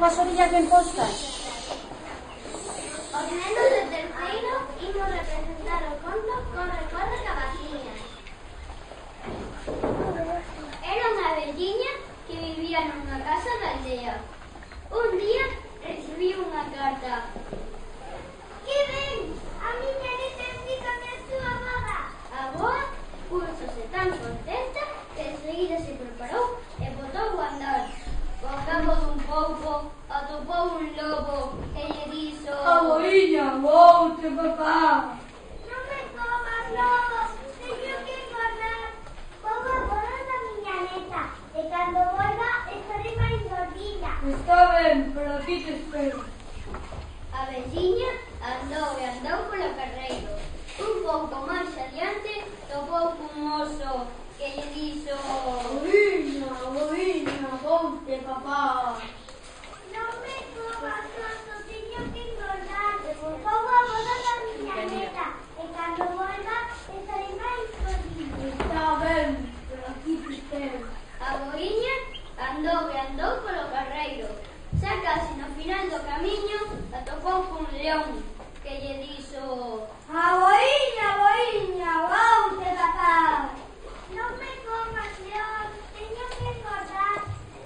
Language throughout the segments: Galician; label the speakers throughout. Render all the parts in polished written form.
Speaker 1: coas orillas ben postas.
Speaker 2: Os nenos de terceiro imos representar o conto Corre, corre, cabaciña. Era unha velliña que vivía nunha casa da aldea. Un día recibiu unha carta. Que ben, a miña neta explícame a súa boda. A boa púxose tan contenta que enseguida se preparou e botou a andar. Ao cabo dun pouco atopou un lobo e lle dixo:
Speaker 3: Aboiña, voute, papá.
Speaker 2: Non me comas, lobo, teño que engordar. Vou a boda da miña neta e cando volva estarei máis gordinha.
Speaker 3: Está ben, pero aquí te espero.
Speaker 2: A velliña andou e andou polo carreiro. Un pouco máis adiante topou cun oso que lle dixo:
Speaker 3: Aboiña, voute, papá.
Speaker 2: non me comas, oso, teño que engordar. Vou a boda da miña neta e cando volva estarei máis gordinha.
Speaker 3: Está ben, pero aquí te espero.
Speaker 2: A boiña andou e andou polo carreiro. Xa casi no final do camiño atopou cun león que lle dixo:
Speaker 3: Aboiña, voute, papá.
Speaker 2: non me comas, león, teño que engordar.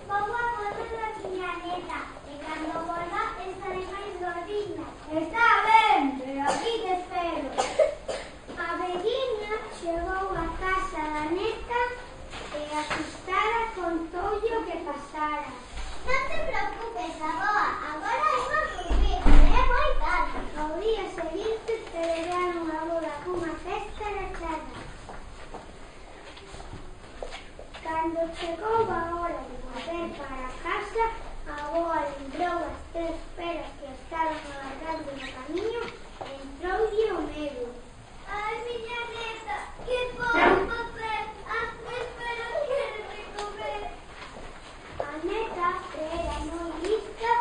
Speaker 2: Vou a boda da miña neta e cando volva estarei máis gordinha.
Speaker 3: Está ben, pero aquí te espero.
Speaker 2: A velliña chegou a casa da neta e asustada contoulle o que pasara. Non te preocupes, aboa, agora imos dormir, é moi tarde. Ao día seguinte celebraron a boda cunha festa rachada. Cando chegou a hora de volver para casa, a aboa lembrou as 3 peras que estaban agarrando no camiño e entroulle o medo. Ai, miña neta, que podo facer? As 3 peras quérenme comer. A neta, que era moi lista,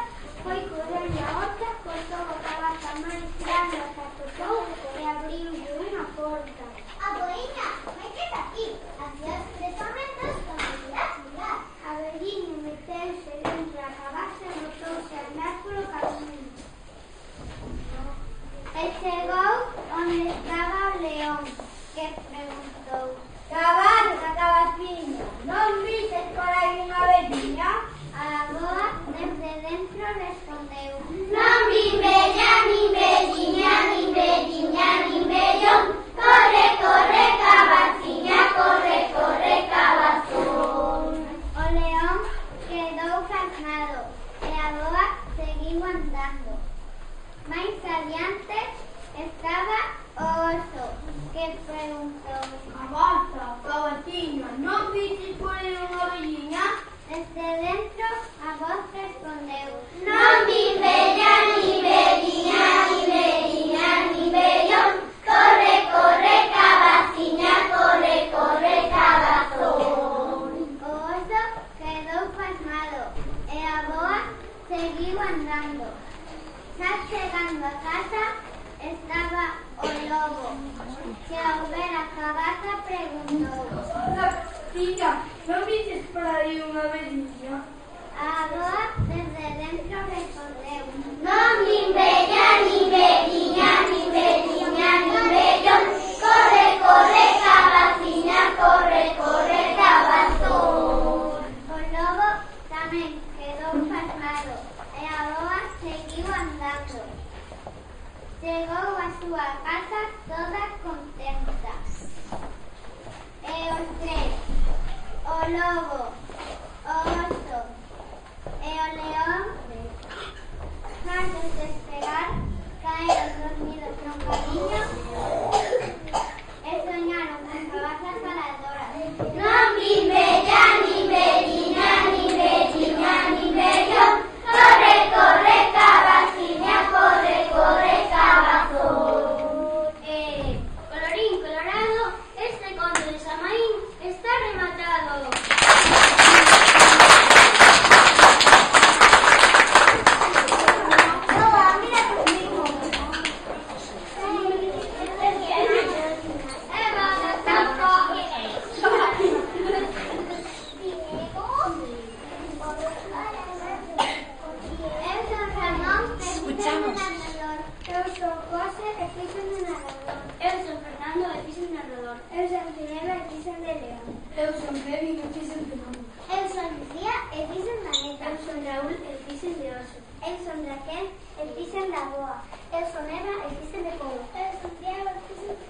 Speaker 2: foi correndo a horta, cortou a cabaza máis grande que atopou e abriulle unha porta. Aboiña, me queda aquí, así as 3 amentas conseguirás mirar. A velliña meteuse dentro da cabaza e botouse a andar polo camiño. E chegou onde estaba o león, que preguntou:
Speaker 3: Cabaza, cabaciña, non vises por aí unha velliña?
Speaker 2: A aboa desde dentro respondeu:
Speaker 4: Non vi bella, ni velliña, ni velliña, ni vellón. Corre, corre, cabaciña, corre, corre, cabazón.
Speaker 2: O león quedou pasmado e a aboa seguiu andando. Mais adiante estaba o oso, que preguntou:
Speaker 3: Cabaza, cabaciña, non vises por aí unha velliña?
Speaker 2: Desde dentro a voz respondeu:
Speaker 4: Non vi bella, ni velliña, ni velliña, ni vellón. Corre, corre, cabaciña, corre, corre, cabazón.
Speaker 2: O oso quedou pasmado e a aboa seguiu andando. Xa chegando a casa estaba o lobo, que ao ver a cabaza preguntou:
Speaker 3: Cabaciña, non vises por aí unha velliña?
Speaker 2: A aboa desde dentro respondeu:
Speaker 4: Non vi bella, ni velliña, ni velliña, ni vellón. Corre, corre, cabaciña, corre, corre, cabazón.
Speaker 2: O lobo tamén quedou pasmado e a aboa seguiu andando. Chegou a súa casa toda contenta. E os 3, o lobo, o oso e o león, antes de despegar, caeron dormidos no camiño e soñaron con cabazas voladoras.
Speaker 4: Non vi bella, ni velliña, ni velliña, ni vellón. Corre, corre, cabaciña, corre, corre, cabazón.
Speaker 2: Colorín colorado, este conto de Samaín está rematado. Eu son Ginebra e fixen de León.
Speaker 1: Eu son Kevin e fixen de Manu.
Speaker 2: Eu son Lucía e fixen da Neta.
Speaker 3: Eu son Raúl e fixen de Oso.
Speaker 2: Eu son Raquel e fixen da Boa. Eu son Eva e fixen de Pobo.
Speaker 3: Eu son Diego e fixen de